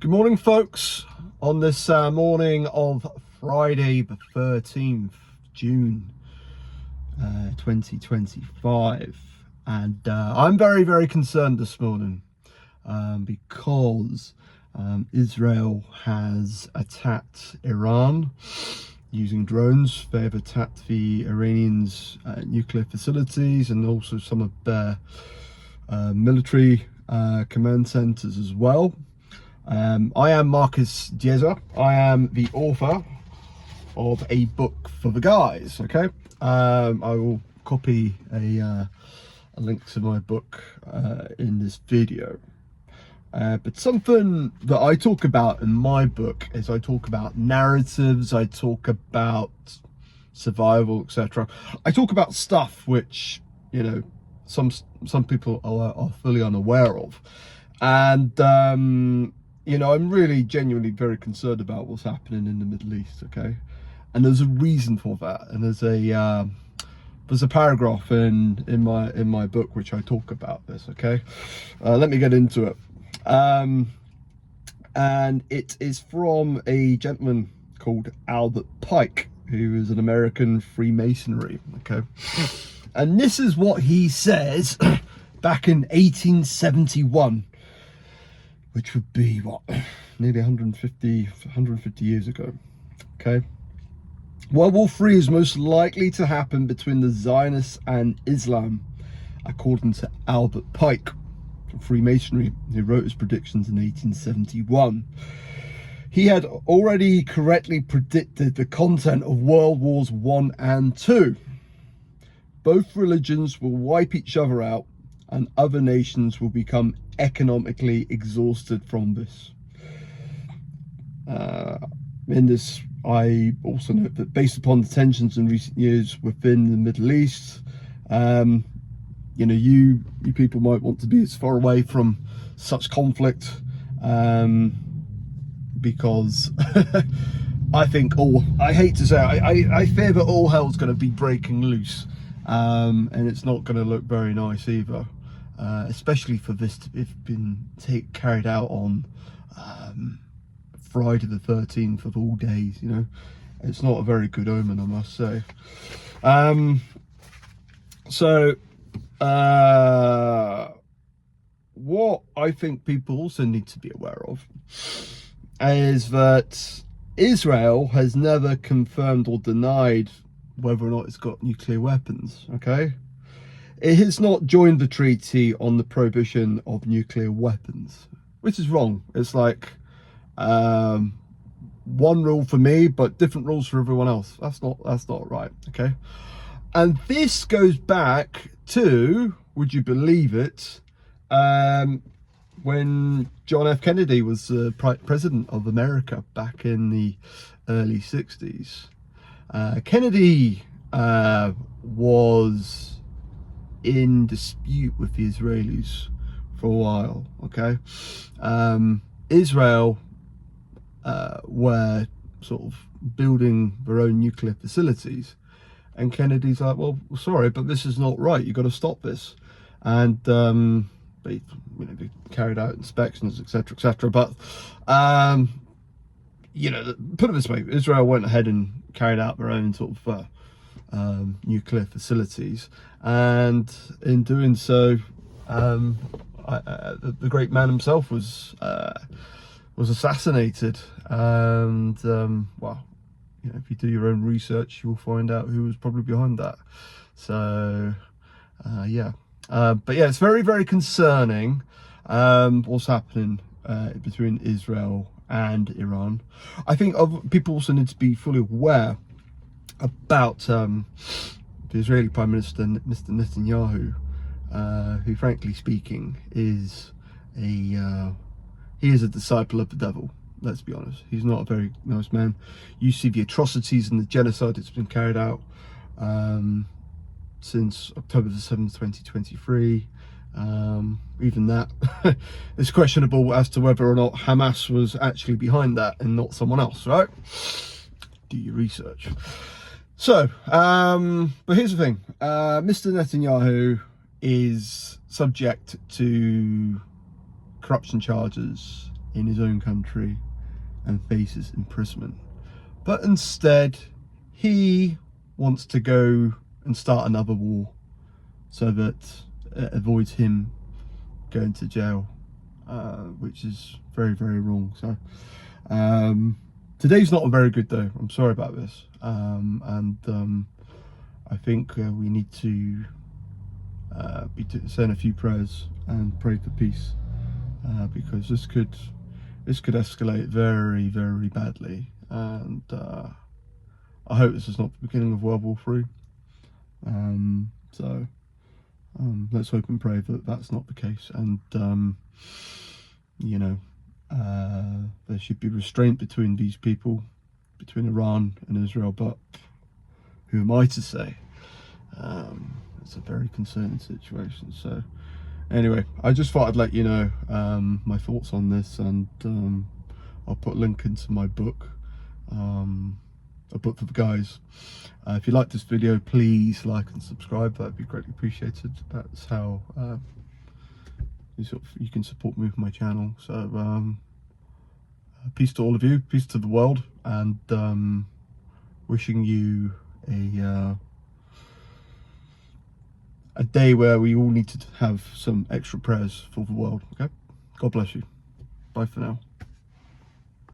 Good morning, folks, on this morning of Friday the 13th June 2025, and I'm very concerned this morning because Israel has attacked Iran using drones. They've attacked the Iranians' nuclear facilities and also some of their military command centers as well. I am Marcus Dieza. I am the author of a book for the guys. Okay, I will copy a link to my book in this video. But something that I talk about in my book is I talk about narratives, I talk about survival, etc. I talk about stuff which, you know, some people are fully unaware of. And, you know, I'm really genuinely very concerned about what's happening in the Middle East, okay? And there's a reason for that. And there's a paragraph in my book which I talk about this, okay? Let me get into it. And it is from a gentleman called Albert Pike, who is an American freemasonry, okay? And this is what he says back in 1871, which would be what, nearly 150 years ago, okay? World War III is most likely to happen between the Zionists and Islam, according to Albert Pike, Freemasonry, who wrote his predictions in 1871. He had already correctly predicted the content of World Wars I and II. Both religions will wipe each other out, and other nations will become economically exhausted from this. In this, I also note that based upon the tensions in recent years within the Middle East, you know, you people might want to be as far away from such conflict, because I think I hate to say it, I fear that all hell's going to be breaking loose, and it's not going to look very nice either, especially for this to have been carried out on Friday the 13th of all days. You know, it's not a very good omen, I must say. What I think people also need to be aware of is that Israel has never confirmed or denied whether or not it's got nuclear weapons, okay? It has not joined the treaty on the prohibition of nuclear weapons, which is wrong. It's like one rule for me, but different rules for everyone else. That's not right, okay? And this goes back to, would you believe it, when John F. Kennedy was president of America back in the early 60s. Kennedy was in dispute with the Israelis for a while, okay? Israel were sort of building their own nuclear facilities, and Kennedy's like, well, sorry, but this is not right. You've got to stop this. And they carried out inspections, etc. But you know, put it this way: Israel went ahead and carried out their own sort of nuclear facilities, and in doing so, the great man himself was assassinated. And well, you know, if you do your own research, you will find out who was probably behind that. So yeah, but yeah, it's very concerning what's happening between Israel and Iran. I think people also need to be fully aware about the Israeli Prime Minister, Mr. Netanyahu, who, frankly speaking, is he is a disciple of the devil. Let's be honest. He's not a very nice man. You see the atrocities and the genocide that's been carried out since October the 7th, 2023. Even that is questionable as to whether or not Hamas was actually behind that and not someone else, right? Do your research. So, but here's the thing. Mr. Netanyahu is subject to corruption charges in his own country and faces imprisonment. But instead, he wants to go and start another war so that it avoids him going to jail, which is very, very wrong. So today's not a very good day. I'm sorry about this. I think we need to be saying a few prayers and pray for peace, because this could escalate very, very badly, and I hope this is not the beginning of World War III. So let's hope and pray that that's not the case, and you know, there should be restraint between these people, between Iran and Israel, but who am I to say? It's a very concerning situation. So anyway, I just thought I'd let you know my thoughts on this, and I'll put a link into my book, a book for the guys. If you like this video, please like and subscribe. That'd be greatly appreciated. That's how you can support me with my channel. So peace to all of you, peace to the world, and wishing you a day where we all need to have some extra prayers for the world. Okay, God bless you. Bye for now.